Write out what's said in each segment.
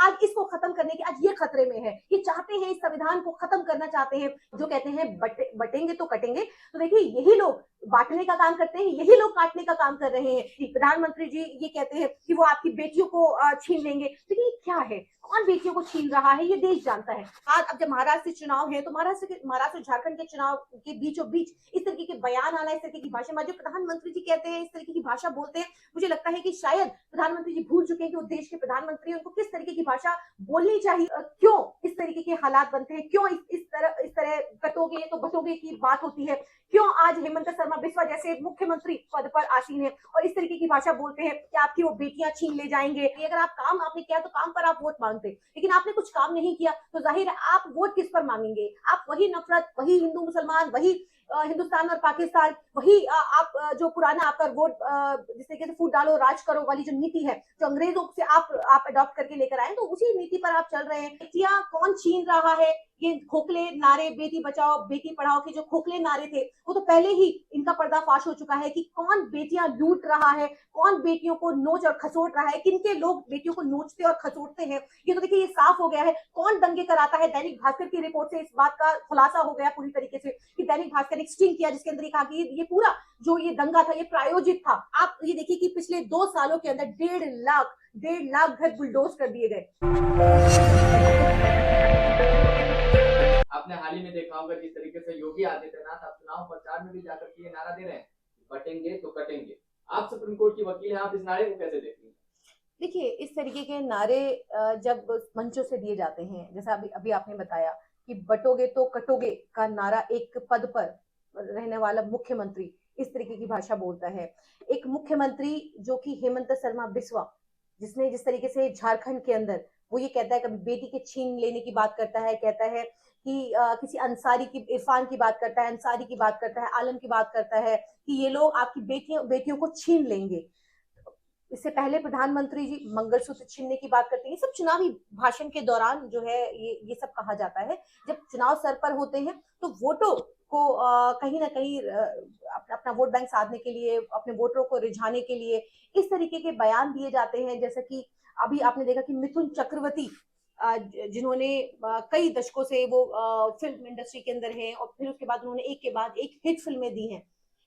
आज इसको खत्म करने के आज ये खतरे में है, ये चाहते हैं इस संविधान को खत्म करना चाहते हैं। जो कहते हैं बटेंगे तो कटेंगे, तो देखिए यही लोग बांटने का काम करते हैं, यही लोग काटने का काम कर रहे हैं। प्रधानमंत्री जी ये कहते हैं कि वो आपकी बेटियों को छीन लेंगे, लेकिन ये क्या है, कौन बेटियों को छीन रहा है, ये देश जानता है। आज अब जब महाराष्ट्र चुनाव है तो महाराष्ट्र झारखंड के चुनाव के बीचों बीच इस तरीके के बयान आना, इस तरीके की भाषा, जो प्रधानमंत्री जी कहते हैं, इस तरीके की भाषा बोलते हैं, मुझे लगता है कि शायद प्रधानमंत्री जी भूल चुके हैं कि वो देश के प्रधानमंत्री, उनको किस तरीके की भाषा बोलनी चाहिए। क्यों इस तरीके के हालात बनते हैं, क्यों इस तरह कटोगे तो बटोगे की बात होती है, क्यों आज हेमंत शर्मा बिस्वा जैसे मुख्यमंत्री पद पर आसीन है और इस तरीके की भाषा बोलते हैं कि आपकी वो बेटियां छीन ले जाएंगे। अगर आप काम आपने किया तो काम पर आप वोट मांगते, लेकिन आपने कुछ काम नहीं किया तो जाहिर है आप वोट किस पर मांगेंगे। आप वही नफरत, वही हिंदू मुसलमान, वही हिंदुस्तान और पाकिस्तान, वही आप जो पुराना आपका वोट जिस तरीके से फूट डालो राज करो वाली जो नीति है, जो अंग्रेजों से आप अडॉप्ट करके लेकर आए, तो उसी नीति पर आप चल रहे हैं। बेटियां कौन छीन रहा है, ये खोखले नारे बेटी बचाओ बेटी पढ़ाओ के जो खोखले नारे थे, वो तो पहले ही इनका पर्दाफाश हो चुका है कि कौन बेटियां लूट रहा है, कौन बेटियों को नोच और खसोट रहा है, किनके लोग बेटियों को नोचते और खसोटते हैं, ये तो देखिए ये साफ हो गया है। कौन दंगे कराता है, दैनिक भास्कर की रिपोर्ट से इस बात का खुलासा हो गया पूरी तरीके से कि दैनिक भास्कर ने स्टिंग किया जिसके अंदर ये कहा कि ये पूरा जो ये दंगा था ये प्रायोजित था। आप ये देखिए कि पिछले 2 सालों के अंदर 1.5 लाख घर बुलडोज कर दिए गए। आपने हाल ही में देखा होगा जिस तरीके से योगी आदित्यनाथ आप चुनाव प्रचार में भी जाकर के ये नारा दे रहे हैं, बटेंगे तो कटेंगे। आप सुप्रीम कोर्ट की वकील हैं, आप इस नारे को कैसे देखती हैं? देखिए इस तरीके के नारे जब मंचों से दिए जाते हैं, जैसा अभी अभी आपने बताया कि बटोगे तो कटोगे का नारा एक पद पर रहने वाला मुख्यमंत्री इस तरीके की भाषा बोलता है। एक मुख्यमंत्री जो कि हेमंत शर्मा बिस्वा, जिसने जिस तरीके से झारखंड के अंदर वो ये कहता है, कभी बेटी के छीन लेने की बात करता है, कहता है कि किसी अंसारी की, इरफान की बात करता है, अंसारी की बात करता है, आलम की बात करता है कि ये लोग आपकी बेटियों बेटियों को छीन लेंगे। इससे पहले प्रधानमंत्री जी मंगलसूत्र छीनने की बात करते हैं। ये सब चुनावी भाषण के दौरान जो है ये सब कहा जाता है। जब चुनाव सर पर होते हैं तो वोटों को कहीं ना कहीं अपना वोट बैंक साधने के लिए, अपने वोटरों को रिझाने के लिए इस तरीके के बयान दिए जाते हैं। जैसे कि अभी आपने देखा कि मिथुन चक्रवर्ती जिन्होंने कई दशकों से वो फिल्म इंडस्ट्री के अंदर हैं और फिर उसके बाद उन्होंने एक के बाद एक हिट फिल्में दी हैं,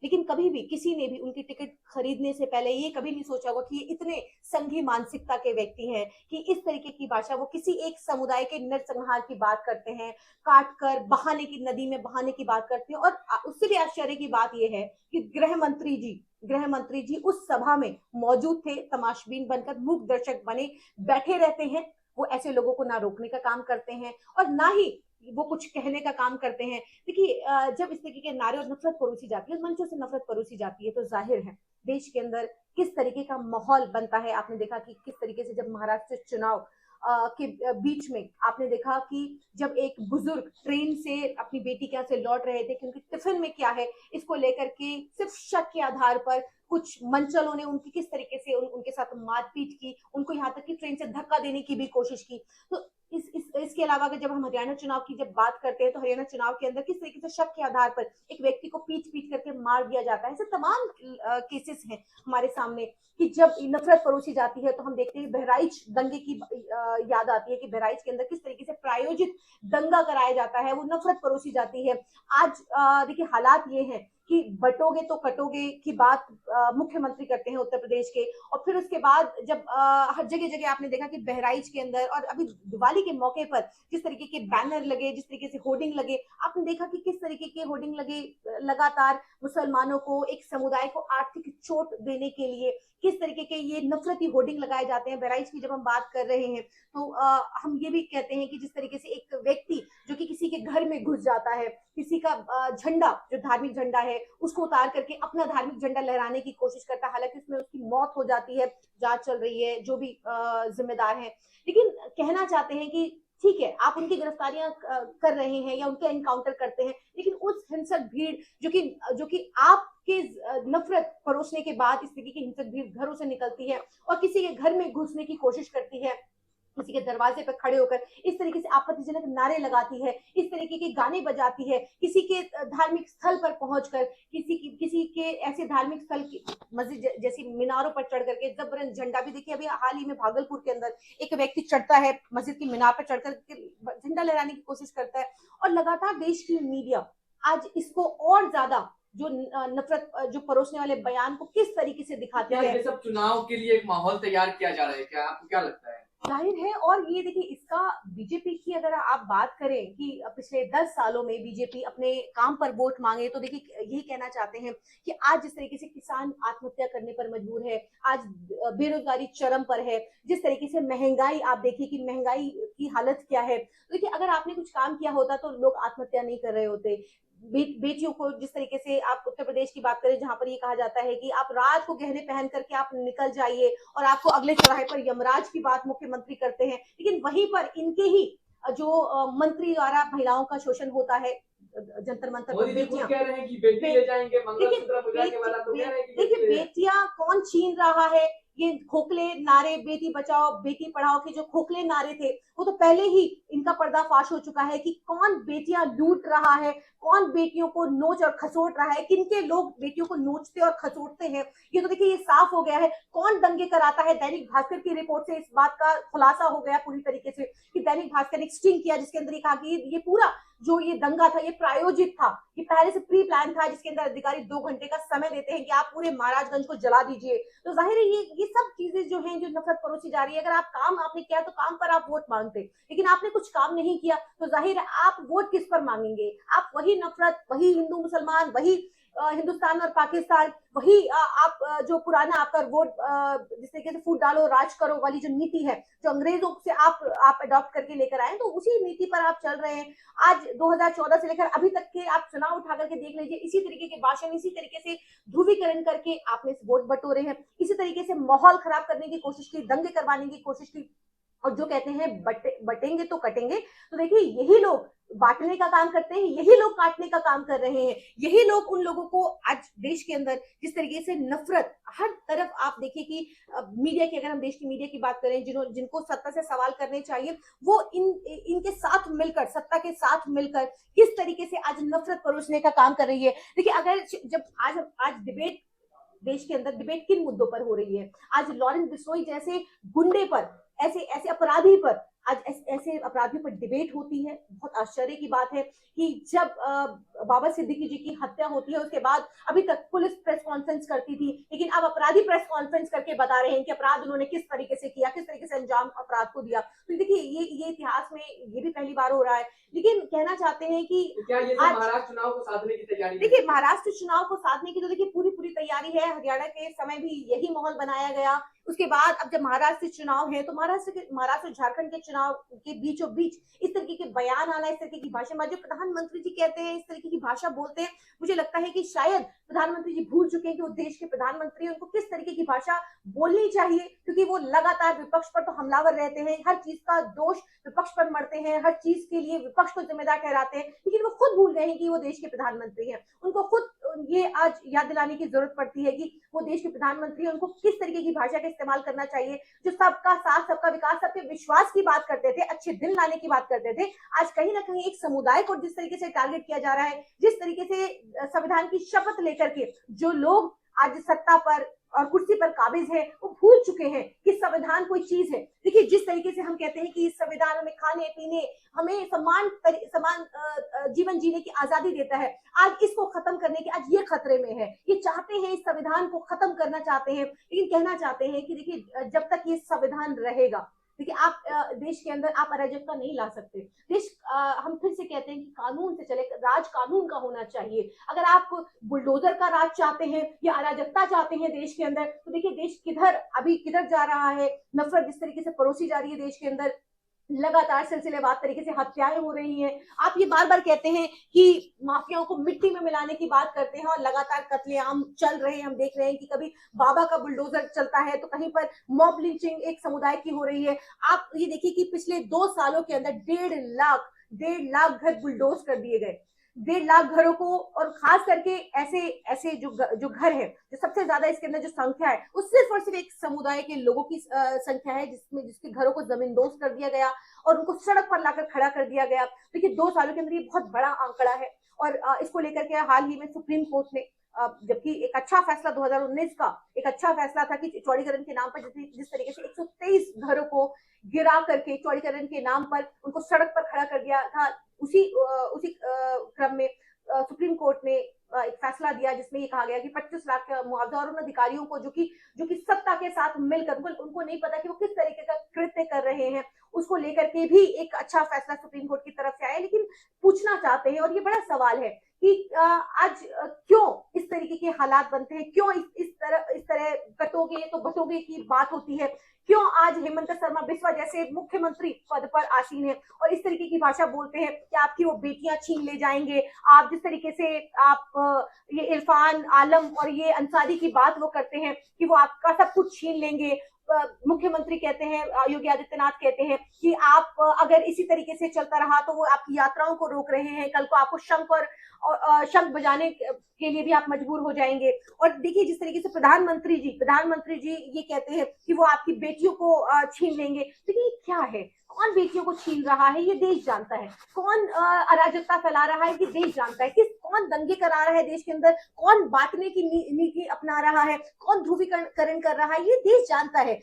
लेकिन कभी भी किसी ने भी उनकी टिकट खरीदने से पहले ये कभी नहीं सोचा होगा कि ये इतने संघी मानसिकता के व्यक्ति हैं कि इस तरीके की भाषा वो किसी एक समुदाय के नरसंहार की बात करते हैं, काट कर बहाने की नदी में बहाने की बात करते हैं। और उससे भी आश्चर्य की बात यह है कि गृह मंत्री जी उस सभा में मौजूद थे, तमाशबीन बनकर मूक दर्शक बने बैठे रहते हैं। वो ऐसे लोगों को ना रोकने का काम करते हैं और ना ही वो कुछ कहने का काम करते हैं। देखिए जब इस तरीके के नारे और नफरत परोसी जाती है, मंचों से नफरत परोसी जाती है, तो जाहिर है देश के अंदर किस तरीके का माहौल बनता है। आपने देखा कि किस तरीके से जब महाराष्ट्र चुनाव के बीच में आपने देखा कि जब एक बुजुर्ग ट्रेन से अपनी बेटी के यहाँ से लौट रहे थे कि उनके टिफिन में क्या है, इसको लेकर के सिर्फ शक के आधार पर कुछ मंचलों ने उनकी किस तरीके से उनके साथ मारपीट की, उनको यहाँ तक कि ट्रेन से धक्का देने की भी कोशिश की। तो इसके अलावा अगर जब हम हरियाणा चुनाव की जब बात करते हैं तो हरियाणा चुनाव के अंदर किस तरीके से शक के आधार पर एक व्यक्ति को पीट पीट करके मार दिया जाता है। ऐसे तमाम केसेस हैं हमारे सामने कि जब नफरत परोसी जाती है। तो हम देखते हैं बहराइच दंगे की याद आती है कि बहराइच के अंदर किस तरीके से प्रायोजित दंगा कराया जाता है, वो नफरत परोसी जाती है। आज देखिए हालात ये हैं कि बटोगे तो कटोगे की बात मुख्यमंत्री करते हैं उत्तर प्रदेश के, और फिर उसके बाद जब हर जगह जगह आपने देखा कि बहराइच के अंदर और अभी दिवाली के मौके पर जिस तरीके के बैनर लगे, जिस तरीके से होर्डिंग लगे, आपने देखा कि किस तरीके के होर्डिंग लगे लगातार मुसलमानों को, एक समुदाय को आर्थिक चोट देने के लिए किस तरीके के ये नफरती होर्डिंग लगाए जाते हैं। बहराइच की जब हम बात कर रहे हैं तो हम ये भी कहते हैं कि जिस तरीके से एक व्यक्ति जो कि किसी के घर में घुस जाता है, किसी का झंडा जो धार्मिक झंडा है उसको उतार करके अपना धार्मिक झंडा लहराने की कोशिश करता है, हालांकि उसमें उसकी मौत हो जाती है, जांच चल रही है, जो भी जिम्मेदार है। लेकिन कहना चाहते हैं कि ठीक है आप उनकी गिरफ्तारियां कर रहे हैं या उनके एनकाउंटर करते हैं, लेकिन उस हिंसक भीड़ जो कि आपके नफरत परोसने के बाद इस तरीके की हिंसक भीड़ घरों से निकलती है और किसी के घर में घुसने की कोशिश करती है, किसी के दरवाजे पर खड़े होकर इस तरीके से आपत्तिजनक नारे लगाती है, इस तरीके के गाने बजाती है, किसी के धार्मिक स्थल पर पहुंचकर किसी के ऐसे धार्मिक स्थल की मस्जिद जैसी मीनारों पर चढ़ करके जबरन झंडा भी देखिए, अभी हाल ही में भागलपुर के अंदर एक व्यक्ति चढ़ता है मस्जिद की मीनार पर चढ़कर झंडा लहराने की कोशिश करता है। और लगातार देश की मीडिया आज इसको और ज्यादा जो नफरत जो परोसने वाले बयान को किस तरीके से दिखाते क्या हैं। ये सब चुनाव के लिए एक माहौल तैयार किया जा रहा है, क्या आपको क्या लगता है? जाहिर है। और ये देखिए, इसका बीजेपी की अगर आप बात करें कि पिछले 10 सालों में बीजेपी अपने काम पर वोट मांगे, तो देखिए यही कहना चाहते हैं कि आज जिस तरीके से किसान आत्महत्या करने पर मजबूर है, आज बेरोजगारी चरम पर है, जिस तरीके से महंगाई, आप देखिए कि महंगाई की हालत क्या है। तो देखिए, अगर आपने कुछ काम किया होता तो लोग आत्महत्या नहीं कर रहे होते। बेटियों को जिस तरीके से आप उत्तर प्रदेश की बात करें, जहां पर ये कहा जाता है कि आप रात को गहने पहन करके आप निकल जाइए और आपको अगले चौराहे पर यमराज की बात मुख्यमंत्री करते हैं, लेकिन वहीं पर इनके ही जो मंत्री द्वारा महिलाओं का शोषण होता है जंतर मंतर पर। मोदी जी खुद बेटियां, कह रहे हैं कि बेटी ले जाएंगे, देखिए मंगलसूत्र पूजा के बाद तो कह रहे हैं कि बेटी देखिए ले जाएंगे। बेटियां कौन छीन रहा है? ये खोखले नारे, बेटी बचाओ बेटी पढ़ाओ के जो खोखले नारे थे, वो तो पहले ही इनका पर्दाफाश हो चुका है कि कौन बेटियां लूट रहा है, कौन बेटियों को नोच और खसोट रहा है, किनके लोग बेटियों को नोचते और खसोटते हैं। ये तो देखिए, ये साफ हो गया है। कौन दंगे कराता है? दैनिक भास्कर की रिपोर्ट से इस बात का खुलासा हो गया पूरी तरीके से कि दैनिक भास्कर ने एक स्टिंग किया जिसके अंदर ये कहा कि ये पूरा जो ये दंगा था ये प्रायोजित था, ये पहले से प्री प्लान था, जिसके अंदर अधिकारी 2 घंटे का समय देते हैं कि आप पूरे महाराजगंज को जला दीजिए। तो जाहिर है ये सब चीजें जो हैं, जो नफरत परोसी जा रही है। अगर आप काम आपने किया तो काम पर आप वोट मांगते, लेकिन आपने कुछ काम नहीं किया तो जाहिर है आप वोट किस पर मांगेंगे? आप वही नफरत, वही हिंदू मुसलमान, वही हिंदुस्तान और पाकिस्तान, वही आप जो पुराना आपका वोट जिस तरीके से फूट डालो राज करो वाली जो नीति है, जो अंग्रेजों से आप अडॉप्ट करके लेकर आए, तो उसी नीति पर आप चल रहे हैं। आज 2014 से लेकर अभी तक के आप चुनाव उठा करके देख लीजिए, इसी तरीके के भाषण, इसी तरीके से ध्रुवीकरण करके आपने वोट बटोरे हैं, इसी तरीके से माहौल खराब करने की कोशिश की, दंगे करवाने की कोशिश की। और जो कहते हैं बटेंगे तो कटेंगे, तो देखिए यही लोग बांटने का काम करते हैं, यही लोग काटने का काम कर रहे हैं। यही लोग उन लोगों को आज देश के अंदर जिस तरीके से नफरत हर तरफ, आप देखिए कि मीडिया की, अगर हम देश की मीडिया की बात करें, जिनको सत्ता से सवाल करने चाहिए, वो इनके साथ मिलकर, सत्ता के साथ मिलकर किस तरीके से आज नफरत परोसने का काम कर रही है। देखिए, अगर जब आज डिबेट, देश के अंदर डिबेट किन मुद्दों पर हो रही है? आज लॉरेंस बिश्नोई जैसे गुंडे पर, ऐसे ऐसे अपराधी पर, आज ऐसे अपराधियों पर डिबेट होती है। बहुत आश्चर्य की बात है कि जब बाबा सिद्दीकी जी की हत्या होती है, उसके बाद अभी तक पुलिस प्रेस कॉन्फ्रेंस करती थी, लेकिन अब अपराधी प्रेस कॉन्फ्रेंस करके बता रहे हैं कि अपराध उन्होंने किस तरीके से किया, किस तरीके से अंजाम अपराध को दिया। तो देखिए, ये इतिहास में ये भी पहली बार हो रहा है। लेकिन कहना चाहते हैं कि तो क्या ये सब महाराष्ट्र चुनाव को साधने की तैयारी? देखिए, महाराष्ट्र चुनाव को साधने की तो देखिए पूरी तैयारी है। हरियाणा के समय भी यही माहौल बनाया गया। उसके बाद अब जब महाराष्ट्र चुनाव है, तो महाराष्ट्र झारखंड के चुनाव के बीचों बीच इस तरीके के बयान आना, इस तरीके की भाषा, जो प्रधानमंत्री जी कहते हैं, इस तरीके की भाषा बोलते हैं, मुझे लगता है कि शायद प्रधानमंत्री जी भूल चुके हैं कि वो देश के प्रधानमंत्री, उनको किस तरीके की भाषा बोलनी चाहिए, क्योंकि वो लगातार विपक्ष पर तो हमलावर रहते हैं, हर चीज का दोष विपक्ष पर मरते हैं, हर चीज के लिए विपक्ष को जिम्मेदार ठहराते हैं, लेकिन वो खुद भूल गए हैं कि वो देश के प्रधानमंत्री हैं। उनको खुद ये आज याद दिलाने की जरूरत पड़ती है कि वो देश के प्रधानमंत्री हैं, उनको किस तरीके की भाषा का इस्तेमाल करना चाहिए। जो सबका साथ, सबका विकास, सबके विश्वास की बात करते थे, अच्छे दिन लाने की बात करते थे, आज कहीं ना कहीं एक समुदाय को जिस तरीके से टारगेट किया जा रहा है, जिस तरीके से संविधान की शपथ लेकर के जो लोग आज सत्ता पर और कुर्सी पर काबिज है, वो भूल चुके हैं कि संविधान कोई चीज है। देखिए, जिस तरीके से हम कहते हैं कि संविधान हमें खाने पीने, हमें समान जीवन जीने की आजादी देता है, आज इसको खत्म करने के, आज ये खतरे में है। ये चाहते हैं, इस संविधान को खत्म करना चाहते हैं, लेकिन कहना चाहते हैं कि देखिए, जब तक ये संविधान रहेगा, देखिए आप देश के अंदर आप अराजकता नहीं ला सकते। देश हम फिर से कहते हैं कि कानून से चले, राज कानून का होना चाहिए। अगर आप बुलडोजर का राज चाहते हैं या अराजकता चाहते हैं देश के अंदर, तो देखिए देश किधर जा रहा है। नफरत जिस तरीके से परोसी जा रही है देश के अंदर, लगातार सिलसिलेवार तरीके से हत्याएं हो रही हैं। आप ये बार बार कहते हैं कि माफियाओं को मिट्टी में मिलाने की बात करते हैं, और लगातार कत्लेआम चल रहे हैं। हम देख रहे हैं कि कभी बाबा का बुलडोजर चलता है, तो कहीं पर मॉब लिंचिंग एक समुदाय की हो रही है। आप ये देखिए कि पिछले 2 सालों के अंदर 1.5 लाख घर बुलडोज कर दिए गए। 1.5 लाख घरों को, और खास करके ऐसे ऐसे जो घर है, जो सबसे ज्यादा इसके अंदर जो संख्या है, वो सिर्फ और सिर्फ एक समुदाय के लोगों की संख्या है, जिसके घरों को जमींदोज कर दिया गया और उनको सड़क पर लाकर खड़ा कर दिया गया। देखिए 2 सालों के अंदर ये बहुत बड़ा आंकड़ा है। और इसको लेकर के हाल ही में सुप्रीम कोर्ट ने, जबकि एक अच्छा फैसला 2019 का एक अच्छा फैसला था कि चौड़ीकरण के नाम पर जिस तरीके से 123 घरों को गिरा करके चौड़ीकरण के नाम पर उनको सड़क पर खड़ा कर दिया था, उसी क्रम में सुप्रीम कोर्ट ने एक फैसला दिया जिसमें ये कहा गया कि 25 लाख का मुआवजा, और उन अधिकारियों को जो कि सत्ता के साथ मिलकर, उनको नहीं पता कि वो किस तरीके का कृत्य कर रहे हैं, उसको लेकर के भी एक अच्छा फैसला सुप्रीम कोर्ट की तरफ से आया। लेकिन पूछना चाहते हैं, और ये बड़ा सवाल है कि आज क्यों इस तरीके के हालात बनते हैं, क्यों इस तरह कटोगे तो बटोगे की बात होती है, क्यों आज हेमंत शर्मा बिस्वा जैसे मुख्यमंत्री पद पर आसीन है और इस तरीके की भाषा बोलते हैं कि आपकी वो बेटियां छीन ले जाएंगे। आप जिस तरीके से आप ये इरफान आलम और ये अंसारी की बात वो करते हैं कि वो आपका सब कुछ छीन लेंगे। मुख्यमंत्री कहते हैं, योगी आदित्यनाथ कहते हैं कि आप अगर इसी तरीके से चलता रहा तो वो आपकी यात्राओं को रोक रहे हैं, कल को आपको शंख बजाने के लिए भी आप मजबूर हो जाएंगे। और देखिए जिस तरीके से प्रधानमंत्री जी ये कहते हैं कि वो आपकी बेटियों को छीन लेंगे। देखिए ये क्या है, कौन बेटियों को छीन रहा है ये देश जानता है, कौन अराजकता फैला रहा है ये देश जानता है, कौन दंगे करा रहा है देश के अंदर, कौन बांटने की नीति अपना रहा है, कौन ध्रुवीकरण कर रहा है ये देश जानता है।